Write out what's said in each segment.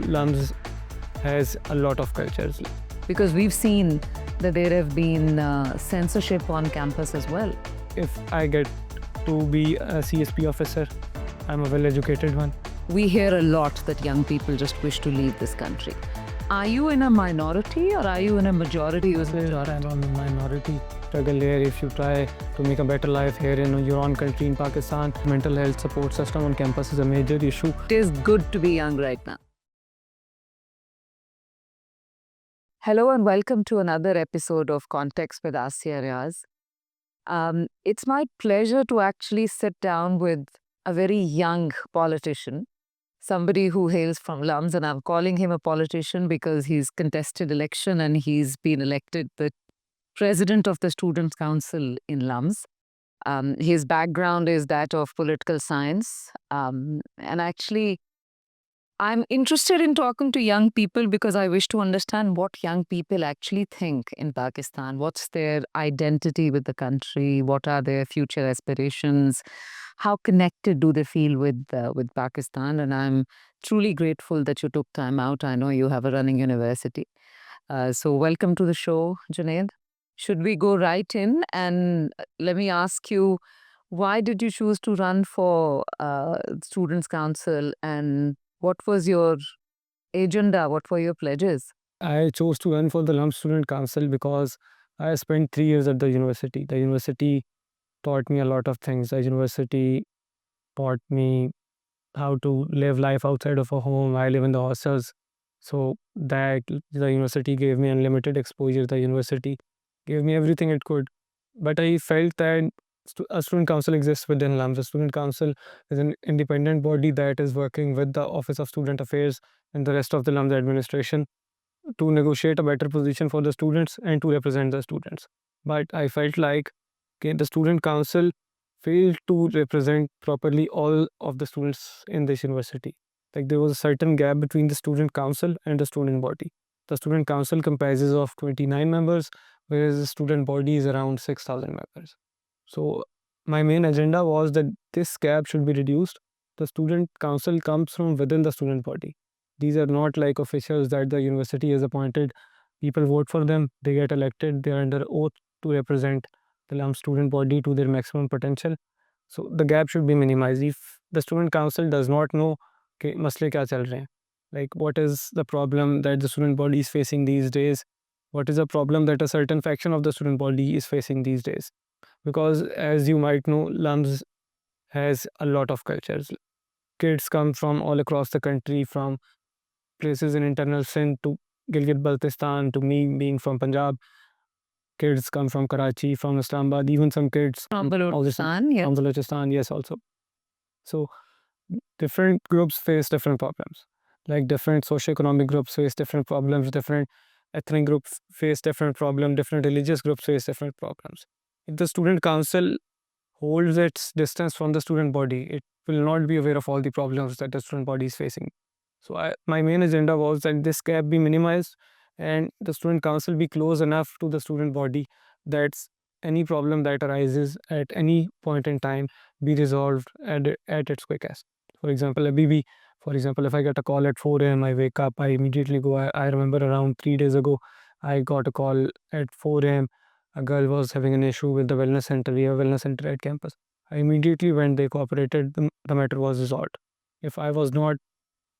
LUMS has a lot of cultures. Because we've seen that there have been censorship on campus as well. If I get to be a CSP officer, I'm a well-educated one. We hear a lot that young people just wish to leave this country. Are you in a minority or are you in a majority? I'm a minority. Struggle here if you try to make a better life here in your own country in Pakistan. Mental health support system on campus is a major issue. It is good to be young right now. Hello and welcome to another episode of Context with Asya Riaz. It's my pleasure to actually sit down with a very young politician, somebody who hails from LUMS, and I'm calling him a politician because he's contested election and he's been elected the president of the Students' Council in LUMS. His background is that of political science. And actually, I'm interested in talking to young people because I wish to understand what young people actually think in Pakistan. What's their identity with the country? What are their future aspirations? How connected do they feel with Pakistan? And I'm truly grateful that you took time out. I know you have a running university. So welcome to the show, Junaid. Should we go right in? And let me ask you, why did you choose to run for Students' Council, and what was your agenda? What were your pledges? I chose to run for the LUMS Student Council because I spent 3 years at the university. The university taught me a lot of things. The university taught me how to live life outside of a home. I live in the hostels. So that the university gave me unlimited exposure. The university gave me everything it could. But I felt that a student council exists within LUMS. The student council is an independent body that is working with the Office of Student Affairs and the rest of the LUMS administration to negotiate a better position for the students and to represent the students. But I felt like the student council failed to represent properly all of the students in this university. Like there was a certain gap between the student council and the student body. The student council comprises of 29 members, whereas the student body is around 6,000 members. So my main agenda was that this gap should be reduced. The student council comes from within the student body. These are not like officials that the university has appointed. People vote for them, they get elected, they are under oath to represent the LUMS student body to their maximum potential. So the gap should be minimized. If the student council does not know कि मसले क्या चल रहे हैं, like what is the problem that the student body is facing these days, what is the problem that a certain faction of the student body is facing these days. Because as you might know, LUMS has a lot of cultures. Kids come from all across the country, from places in internal Sindh to Gilgit-Baltistan to me being from Punjab. Kids come from Karachi, from Islamabad, even some kids From Balochistan, yeah. from Balochistan, yes, also. So different groups face different problems. Like different socioeconomic groups face different problems, different ethnic groups face different problems, different religious groups face different problems. If the student council holds its distance from the student body, it will not be aware of all the problems that the student body is facing. So my main agenda was that this gap be minimized and the student council be close enough to the student body that any problem that arises at any point in time be resolved at its quickest. For example, if I get a call at 4 a.m., I wake up, I immediately go. I remember around 3 days ago, I got a call at 4 a.m. A girl was having an issue with the wellness center. We have a wellness center at campus. I immediately went, they cooperated, the matter was resolved. If I was not,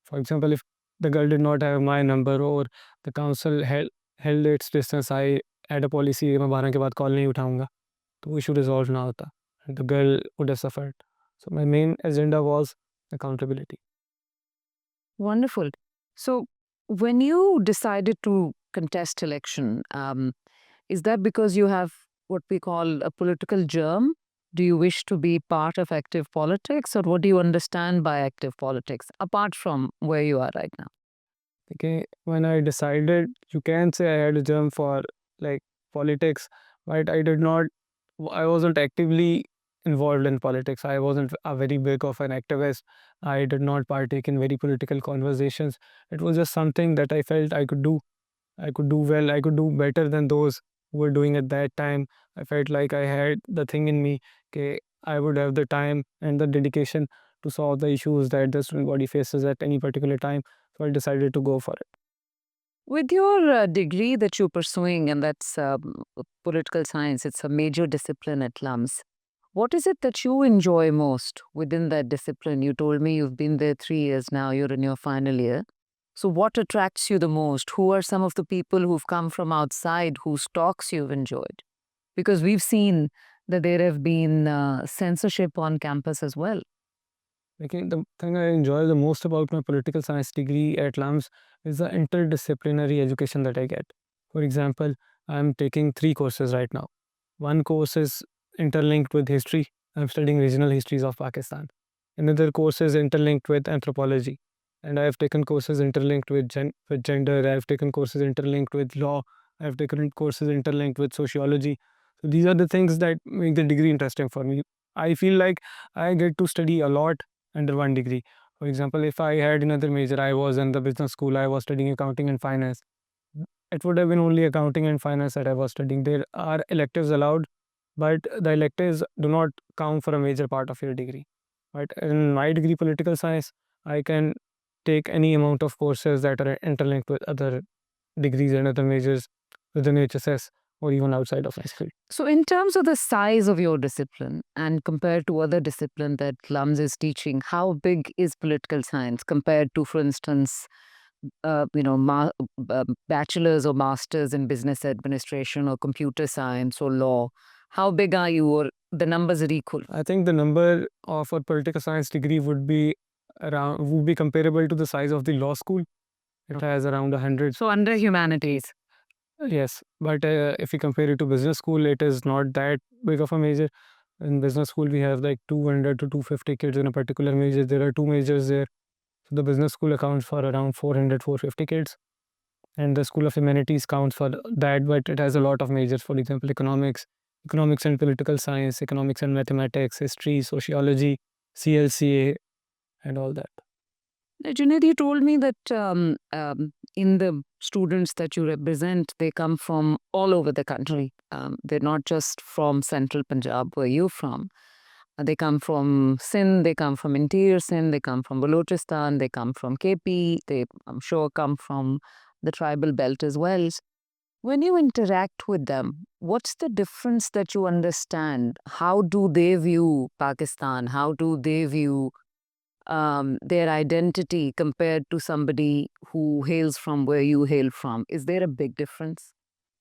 for example, if the girl did not have my number or the council held its distance, I had a policy कि मैं 12 के बाद call नहीं उठाऊंगा, तो issue resolved ना होता, and the girl would have suffered. So my main agenda was accountability. Wonderful. So when you decided to contest election, is that because you have what we call a political germ? Do you wish to be part of active politics, or what do you understand by active politics, apart from where you are right now? Okay, when I decided, you can say I had a germ for like politics, but I wasn't actively involved in politics. I wasn't a very big of an activist. I did not partake in very political conversations. It was just something that I felt I could do. I could do well. I could do better than those who were doing at that time. I felt like I had the thing in me. Okay, I would have the time and the dedication to solve the issues that the student body faces at any particular time. So I decided to go for it. With your degree that you're pursuing, and that's political science, it's a major discipline at LUMS. What is it that you enjoy most within that discipline? You told me you've been there 3 years now, you're in your final year. So, what attracts you the most? Who are some of the people who've come from outside whose talks you've enjoyed? Because we've seen that there have been censorship on campus as well. Okay, the thing I enjoy the most about my political science degree at LAMS is the interdisciplinary education that I get. For example, I'm taking 3 courses right now. One course is interlinked with history. I'm studying regional histories of Pakistan. Another course is interlinked with anthropology. And I have taken courses interlinked with, with gender. I have taken courses interlinked with law. I have taken courses interlinked with sociology. So these are the things that make the degree interesting for me. I feel like I get to study a lot under one degree. For example, if I had another major, I was in the business school, I was studying accounting and finance. It would have been only accounting and finance that I was studying. There are electives allowed, but the electives do not count for a major part of your degree. But in my degree, political science, I can take any amount of courses that are interlinked with other degrees and other majors within HSS or even outside of my school. So, in terms of the size of your discipline and compared to other discipline that LUMS is teaching, how big is political science compared to, for instance, bachelor's or master's in business administration or computer science or law? How big are you, or the numbers are equal? I think the number of a political science degree would be comparable to the size of the law school. It has around 100. So, under humanities. Yes, but if you compare it to business school, it is not that big of a major. In business school, we have like 200 to 250 kids in a particular major. There are 2 majors there. So the business school accounts for around 400, 450 kids. And the School of Humanities counts for that, but it has a lot of majors. For example, economics and political science, economics and mathematics, history, sociology, CLCA, and all that. Junaid, you told me that in the students that you represent, they come from all over the country. They're not just from central Punjab, where you're from. They come from Sindh, they come from interior Sindh, they come from Balochistan, they come from KP, they, I'm sure, come from the tribal belt as well. When you interact with them, what's the difference that you understand? How do they view Pakistan? How do they view their identity compared to somebody who hails from where you hail from? Is there a big difference?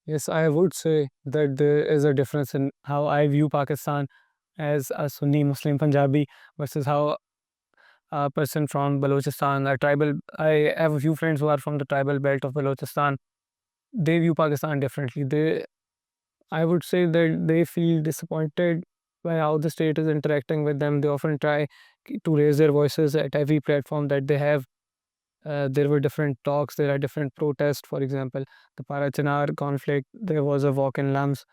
Yes, I would say that there is a difference in how I view Pakistan as a Sunni Muslim Punjabi versus how a person from Balochistan, a tribal. I have a few friends who are from the tribal belt of Balochistan. They view Pakistan differently. I would say that they feel disappointed by how the state is interacting with them. They often try to raise their voices at every platform that they have. There were different talks, there are different protests. For example, the Parachinar conflict, there was a walk in Lams.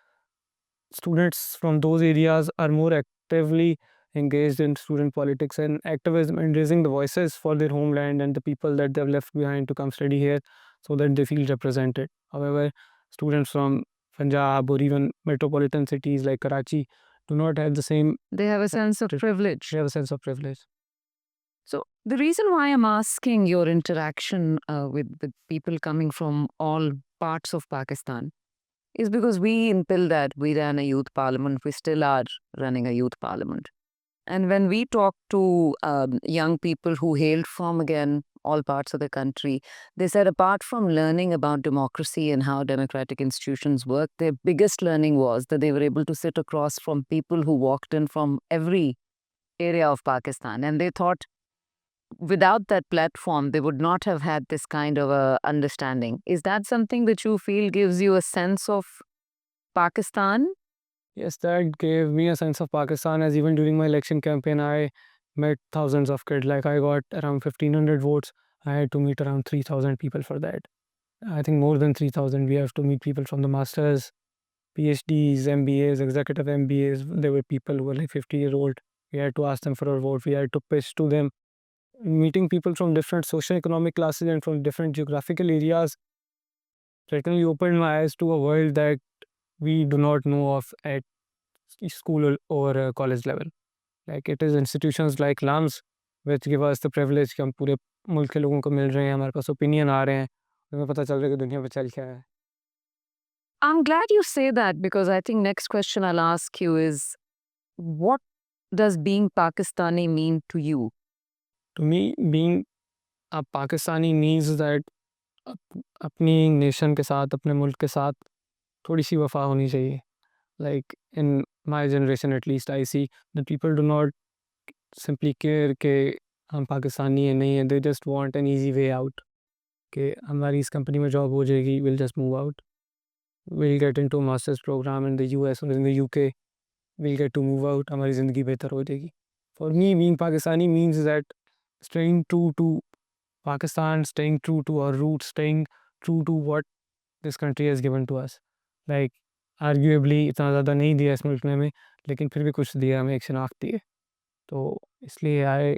Students from those areas are more actively engaged in student politics and activism and raising the voices for their homeland and the people that they've left behind to come study here so that they feel represented. However, students from Punjab or even metropolitan cities like Karachi do not have the same. They have a sense of privilege. They have a sense of privilege. So, the reason why I'm asking your interaction with people coming from all parts of Pakistan is because we in Pildar, we ran a youth parliament. We still are running a youth parliament. And when we talk to young people who hailed from, again, all parts of the country, they said apart from learning about democracy and how democratic institutions work, their biggest learning was that they were able to sit across from people who walked in from every area of Pakistan. And they thought without that platform, they would not have had this kind of a understanding. Is that something that you feel gives you a sense of Pakistan? Yes, that gave me a sense of Pakistan, as even during my election campaign, I met thousands of kids. Like I got around 1,500 votes. I had to meet around 3,000 people for that. I think more than 3,000. We have to meet people from the masters, PhDs, MBAs, executive MBAs. There were people who were like 50-year-old. We had to ask them for a vote. We had to pitch to them. Meeting people from different socio-economic classes and from different geographical areas certainly opened my eyes to a world that we do not know of at school or college level. Like it is institutions like LAMS which give us the privilege कि हम पूरे मुल्क के लोगों को मिल रहे हैं, हमारे पास ओपिनियन आ रहे हैं, हमें पता चल रहा है कि दुनिया में चल क्या है। I'm glad you say that because I think next question I'll ask you is what does being Pakistani mean to you? To me, being a Pakistani means that अपनी नेशन के साथ, अपने मुल्क के साथ थोड़ी सी वफा होनी चाहिए। Like in my generation at least, I see that people do not simply care कि हम पाकिस्तानी हैं, नहीं हैं, they just want an easy way out कि हमारी इस कंपनी में जॉब हो जाएगी, we'll just move out, we'll get into a master's program in the US or in the UK, we'll get to move out, हमारी ज़िंदगी बेहतर हो जाएगी। For me, being Pakistani means that staying true to Pakistan, staying true to our roots, staying true to what this country has given to us. Like arguably इतना ज़्यादा नहीं दिया इस मुल्क ने हमें, लेकिन फिर भी कुछ दिया, हमें एक शिनाख्त दी है। तो इसलिए आई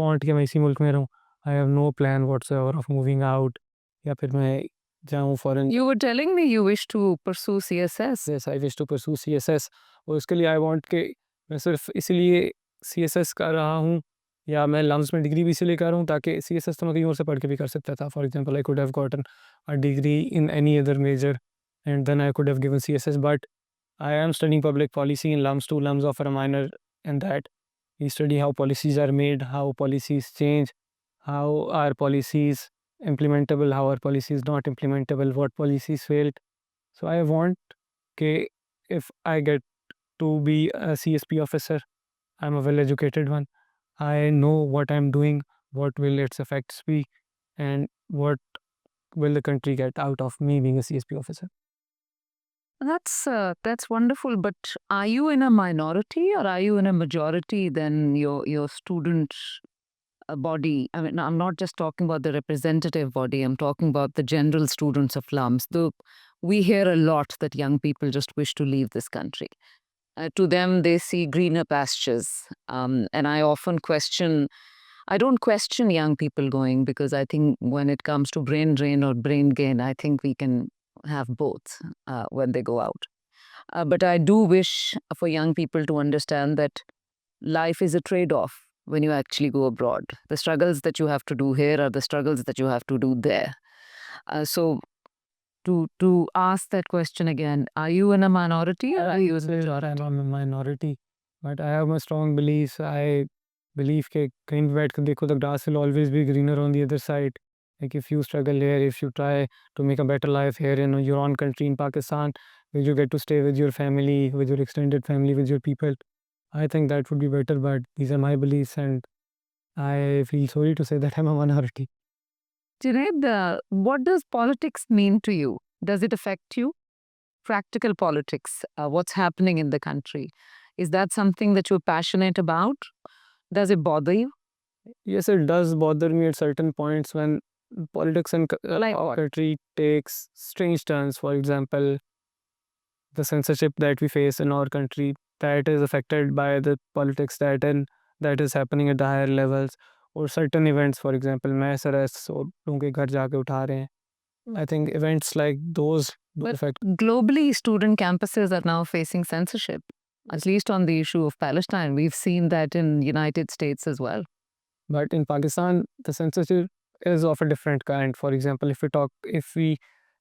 वांट कि मैं इसी मुल्क में रहूँ। I have no plan whatsoever of moving out या फिर मैं जाऊँ foreign. You were telling me you wish to pursue CSS. Yes, I wish to pursue CSS और उसके लिए आई वांट कि मैं सिर्फ इसीलिए सीएसएस कर रहा हूँ या मैं लम्स में डिग्री भी इसीलिए कर रहा हूँ ताकि सीएसएस तो मैं कहीं और से पढ़ के भी कर सकता था। For example I could have gotten a degree in any other major and then I could have given CSS, but I am studying public policy in LUMS 2. LUMS offer a minor in that. We study how policies are made, how policies change, how are policies implementable, how are policies not implementable, what policies failed. So I want कि if I get to be a CSP officer, I'm a well-educated one. I know what I'm doing, what will its effects be, and what will the country get out of me being a CSP officer. That's wonderful. But are you in a minority or are you in a majority than your student body? I mean, I'm not just talking about the representative body. I'm talking about the general students of LUMS. We hear a lot that young people just wish to leave this country. To them, they see greener pastures. And I often question, I don't question young people going because I think when it comes to brain drain or brain gain, I think we can have both when they go out. But I do wish for young people to understand that life is a trade off when you actually go abroad. The struggles that you have to do here are the struggles that you have to do there. So, to ask that question again, are you in a minority or are you in a majority? I'm a minority, but I have my strong beliefs. I believe कि कहीं भी बैठ कर देखो the grass will always be greener on the other side. Like if you struggle here, if you try to make a better life here in your own country in Pakistan, where you get to stay with your family, with your extended family, with your people, I think that would be better. But these are my beliefs, and I feel sorry to say that I'm a minority. Junaid, what does politics mean to you? Does it affect you? Practical politics, what's happening in the country. Is that something that you're passionate about? Does it bother you? Yes, it does bother me at certain points when politics in Like our what? country takes strange turns. For example, the censorship that we face in our country that is affected by the politics that is happening at the higher levels, or certain events, for example, mass arrests और लोगों के घर जाके उठा रहे हैं. I think events like those do But affect. globally, student campuses are now facing censorship, at least on the issue of Palestine. We've seen that in United States as well. But in Pakistan, the censorship is of a different kind. For example, if we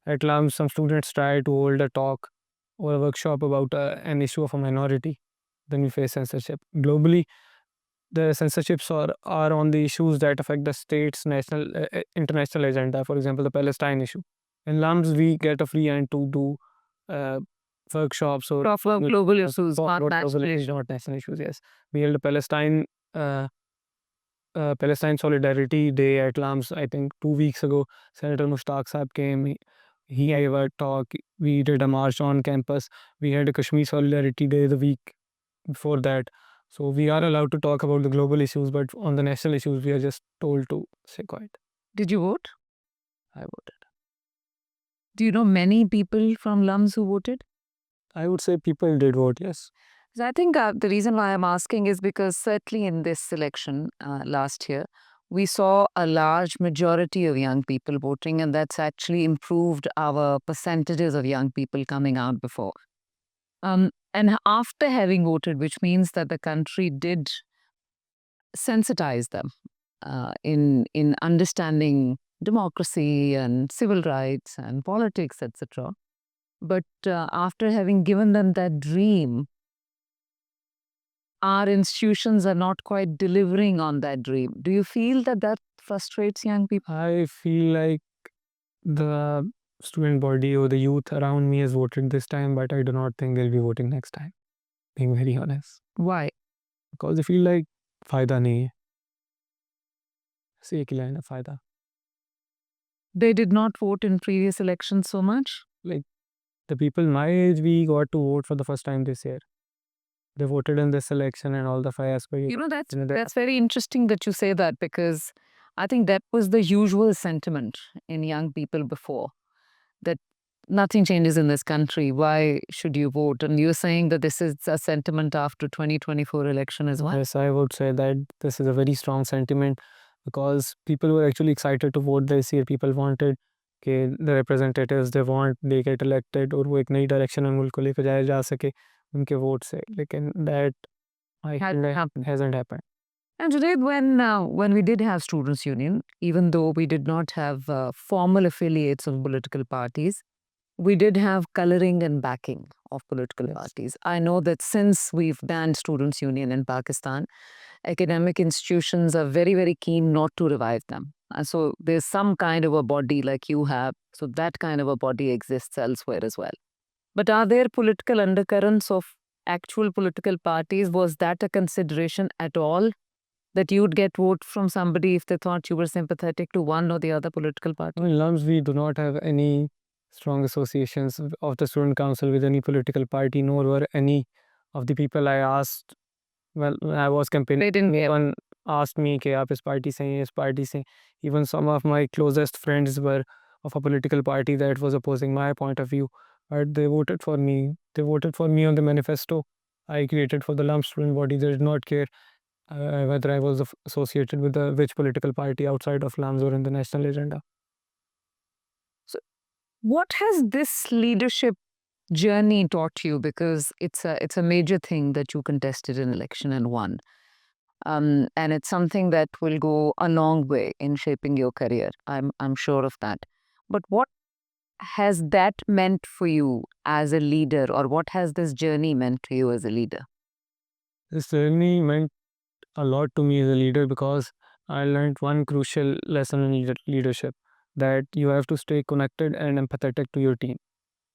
at LAM, some students try to hold a talk or a workshop about an issue of a minority, then we face censorship. Globally, the censorships are on the issues that affect the state's national, international agenda. For example, the Palestine issue. In LAMS, we get a free hand to do uh, workshops or Proper global issues, not not national global issues, not national issues. Yes, we held a Palestine Solidarity Day at LAMS, I think 2 weeks ago. Senator Mushtaq Saab came. He gave a talk. We did a march on campus. We had a Kashmir Solidarity Day the week before that. So we are allowed to talk about the global issues, but on the national issues, we are just told to stay quiet. Did you vote? I voted. Do you know many people from LUMS who voted? I would say people did vote, yes. So I think the reason why I'm asking is because certainly in this election last year, we saw a large majority of young people voting, and that's actually improved our percentages of young people coming out before. And after having voted, which means that the country did sensitize them in understanding democracy and civil rights and politics, etc. But after having given them that dream, our institutions are not quite delivering on that dream. Do you feel that that frustrates young people? I feel like the student body or the youth around me has voted this time, but I do not think they'll be voting next time, being very honest. Why? Because they feel like फायदा नहीं है. एक ही line है फायदा. They did not vote in previous elections so much? Like the people my age, we got to vote for the first time this year. They voted in this election and all the five aspects. You know, that's very interesting that you say that, because I think that was the usual sentiment in young people before, that nothing changes in this country. Why should you vote? And you're saying that this is a sentiment after 2024 election as well? Yes, I would say that this is a very strong sentiment because people were actually excited to vote this year. People wanted कि the representatives they want they get elected और वो एक नई direction में मुल्क को लेकर जाया जा सके उनके वोट से. लेकिन that I Hadn't feel happened. hasn't happened. And today, when we did have students' union, even though we did not have formal affiliates of political parties, we did have coloring and backing of political Yes. parties. I know that since we've banned students' union in Pakistan, academic institutions are very, very keen not to revive them. And so there's some kind of a body like you have. So that kind of a body exists elsewhere as well. But are there political undercurrents of actual political parties? Was that a consideration at all? That you'd get vote from somebody if they thought you were sympathetic to one or the other political party? In LUMS, we do not have any strong associations of the student council with any political party, nor were any of the people I asked. Well, when I was campaigning, They didn't care. one asked me कि आप इस party से हैं, इस party से हैं. Even some of my closest friends were of a political party that was opposing my point of view, but they voted for me. They voted for me on the manifesto I created for the LUMP student body. They did not care whether I was associated with which political party outside of LUMS or in the national agenda. What has this leadership journey taught you? Because it's a major thing that you contested an election and won. And it's something that will go a long way in shaping your career. I'm sure of that. But what has that meant for you as a leader, or what has this journey meant to you as a leader? This journey meant a lot to me as a leader because I learned one crucial lesson in leadership, that you have to stay connected and empathetic to your team.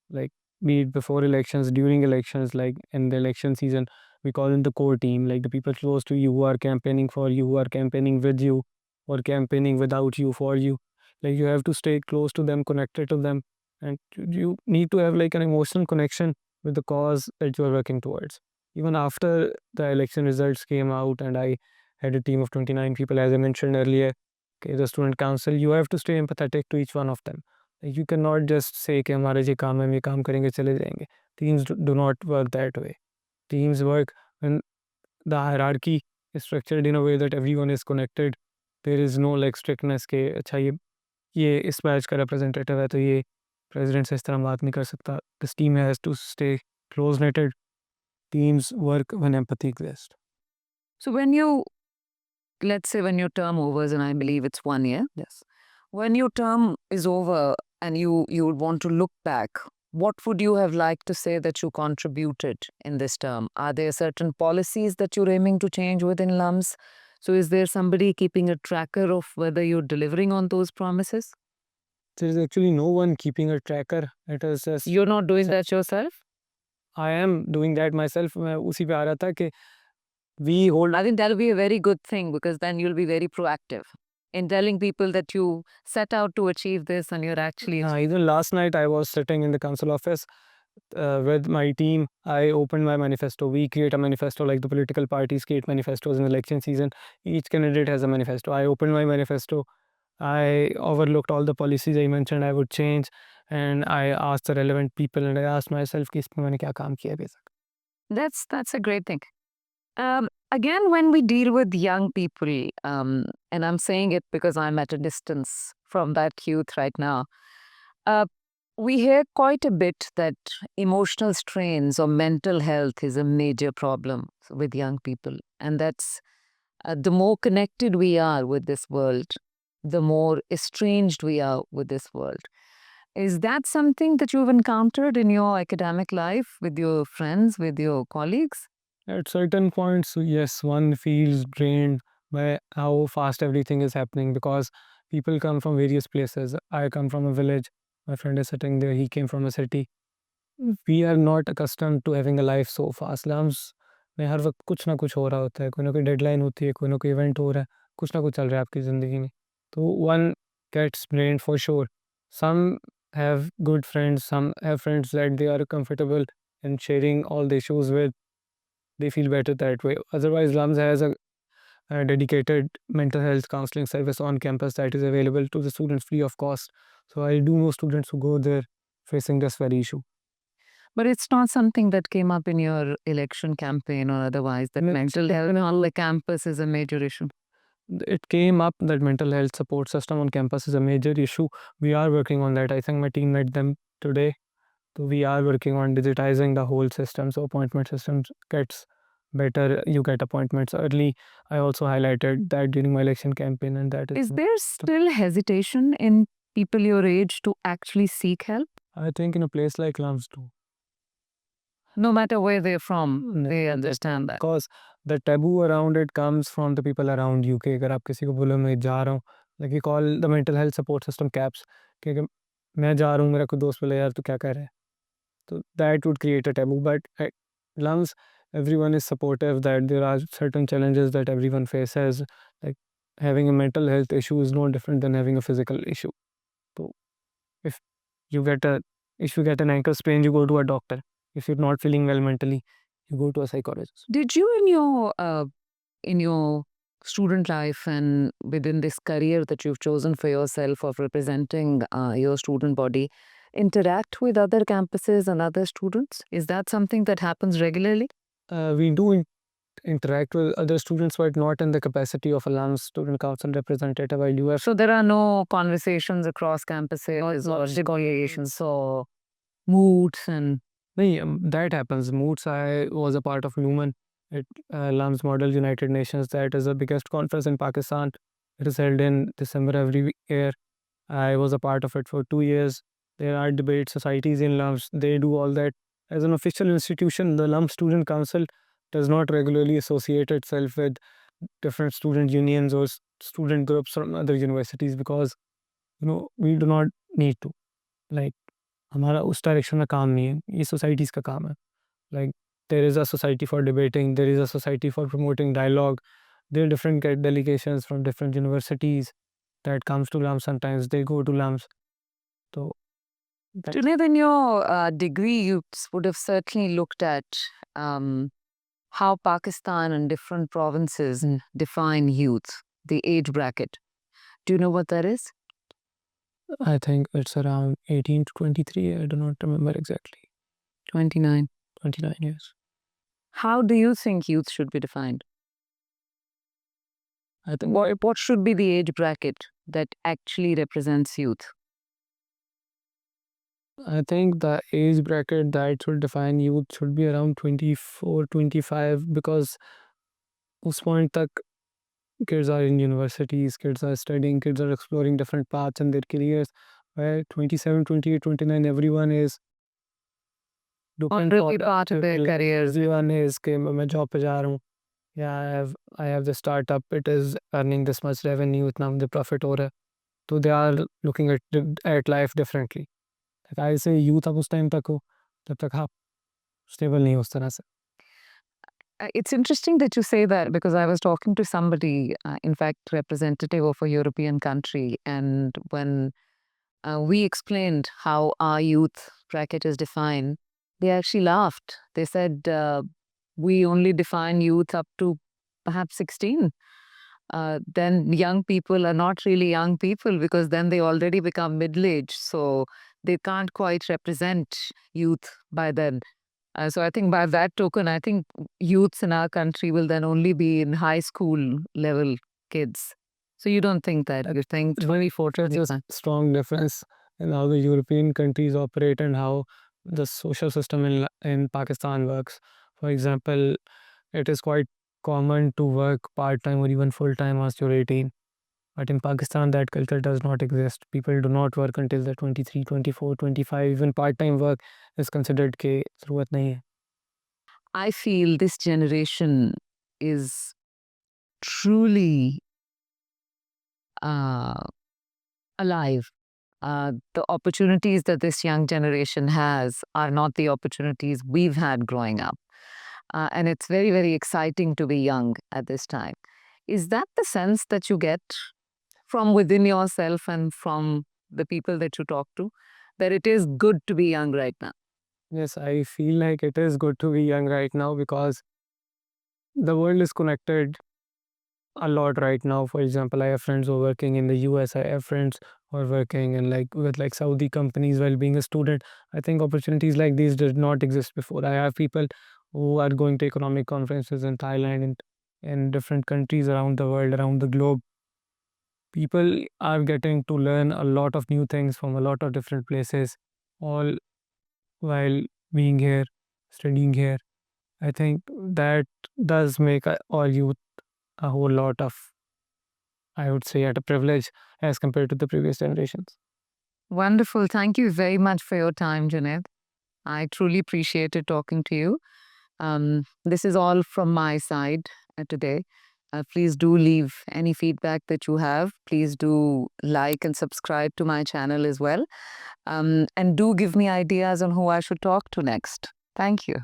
Like, be it before elections, during elections, like in the election season, we call it the core team, like the people close to you who are campaigning for you, who are campaigning with you, or campaigning without you, for you. Like, you have to stay close to them, connected to them, and you need to have like an emotional connection with the cause that you are working towards. Even after the election results came out and I had a team of 29 people, as I mentioned earlier, okay, the student council, you have to stay empathetic to each one of them. Like, you cannot just say कि हमारा ये काम है, हम ये काम करेंगे, चले जाएंगे. Teams do not work that way. Teams work when the hierarchy is structured in a way that everyone is connected. There is no like strictness के अच्छा ये इस बैच का representative है तो ये president से इस तरह बात नहीं कर सकता. This team has to stay close knitted. Teams work when empathy exists. So when you, let's say when your term overs, and I believe it's 1 year, Yes. when your term is over and you would want to look back, what would you have liked to say that you contributed in this term? Are there certain policies that you're aiming to change within LUMS? So is there somebody keeping a tracker of whether you're delivering on those promises? There is actually no one keeping a tracker. It is just You're not doing that yourself? I am doing that myself. मैं उसी पे आ रहा था कि we hold. I think that'll be a very good thing, because then you'll be very proactive in telling people that you set out to achieve this and you're actually. Even last night I was sitting in the council office with my team. I opened my manifesto. We create a manifesto like the political parties create manifestos in election season. Each candidate has a manifesto. I opened my manifesto. I overlooked all the policies I mentioned I would change, and I asked the relevant people and I asked myself कि इसमें मैंने क्या काम किया अभी तक. That's a great thing. Again, when we deal with young people, and I'm saying it because I'm at a distance from that youth right now, we hear quite a bit that emotional strains or mental health is a major problem with young people. And that's the more connected we are with this world, the more estranged we are with this world. Is that something that you've encountered in your academic life with your friends, with your colleagues? At certain points, yes, one feels drained by how fast everything is happening because people come from various places. I come from a village. My friend is sitting there. He came from a city. We are not accustomed to having a life so fast. Slums में हर वक्त कुछ ना कुछ हो रहा होता है, कोई ना कोई डेडलाइन होती है, कोई ना कोई इवेंट हो रहा है, कुछ ना कुछ चल रहा है आपकी ज़िंदगी में। तो one gets drained for sure. Some have good friends, some have friends that they are comfortable in sharing all the issues with. They feel better that way. Otherwise, LUMS has a dedicated mental health counseling service on campus that is available to the students free of cost. So I do know students who go there facing this very issue. But it's not something that came up in your election campaign or otherwise, that No, mental health on the campus is a major issue. it came up that mental health support system on campus is a major issue. We are working on that. I think my team met them today. So we are working on digitizing the whole system so appointment systems gets better. You get appointments early. I also highlighted that during my election campaign, and that Is there still hesitation in people your age to actually seek help? I think in a place like LUMS too. No matter where they're from, they that- understand that. Because the taboo around it comes from the people around you. कि अगर आप किसी को बोलो मैं जा रहा हूँ, like we call the mental health support system CAPS, कि अगर मैं जा रहा हूँ मेरा कोई दोस्त बोले यार तू क्या कर रहा है, तो that would create a taboo. But at LUMS, everyone is supportive. That there are certain challenges that everyone faces. Like having a mental health issue is no different than having a physical issue. So if you get a if you get an ankle sprain, you go to a doctor. If you're not feeling well mentally, you go to a psychologist. Did you in your student life and within this career that you've chosen for yourself of representing your student body interact with other campuses and other students? Is that something that happens regularly? We do interact with other students, but not in the capacity of a LUMS student council representative. I do have So there are no conversations across campuses or negotiations or moods and नहीं, that happens. Moods, I was a part of Lumen at LUMS Model United Nations. That is the biggest conference in Pakistan. It is held in December every year. I was a part of it for 2 years. There are debate societies in LUMS. They do all that. As an official institution, the LUMS Student Council does not regularly associate itself with different student unions or student groups from other universities because we do not need to. Like हमारा उस direction में काम नहीं है, ये societies का काम है। Like there is a society for debating, there is a society for promoting dialogue. There are different delegations from different universities that comes to LUMS. Sometimes they go to LUMS. So Junaid, in your degree, you would have certainly looked at how Pakistan and different provinces define youth, the age bracket. Do you know what that is? I think it's around 18 to 23. I do not remember exactly. 29. 29 years. How do you think youth should be defined? I think What should be the age bracket that actually represents youth? I think the age bracket that should define youth should be around 24, 25 because उस point तक kids are in universities, kids are studying, kids are exploring different paths in their careers. Where 27, 28, 29, everyone is looking Really for part of their careers. Everyone is कि मैं job पे जा रहा हूँ. Yeah, I have the startup. It is earning this much revenue. इतना मुझे profit हो रहा है. So they are looking at life differently. Like I say, youth अब उस time तक हो जब तक आप stable नहीं हो उस तरह से. It's interesting that you say that because I was talking to somebody, in fact, representative of a European country, and when we explained how our youth bracket is defined, they actually laughed. They said, we only define youth up to perhaps 16. Then young people are not really young people because then they already become middle aged. So they can't quite represent youth by then. So I think by that token, I think youths in our country will then only be in high school level kids. So you don't think that? You think 24 is a strong difference in how the European countries operate and how the social system in Pakistan works. For example, it is quite common to work part-time or even full-time once you're 18. But in Pakistan, that culture does not exist. People do not work until they're 23, 24, 25. Even part-time work is considered ke ज़रूरत नहीं है. I feel this generation is truly uh, alive. The opportunities that this young generation has are not the opportunities we've had growing up. And it's very, very exciting to be young at this time. Is that the sense that you get from within yourself and from the people that you talk to? That it is good to be young right now? Yes, I feel like it is good to be young right now because the world is connected a lot right now. For example, I have friends who are working in the US. I have friends who are working in with Saudi companies while being a student. I think opportunities like these did not exist before. I have people who are going to economic conferences in Thailand and in different countries around the world, around the globe. People are getting to learn a lot of new things from a lot of different places, all while being here, studying here. I think that does make all youth a whole lot of, I would say, at a privilege as compared to the previous generations. Wonderful. Thank you very much for your time, Junaid. I truly appreciated talking to you. This is all from my side today. Please do leave any feedback that you have. Please do like and subscribe to my channel as well. And do give me ideas on who I should talk to next. Thank you.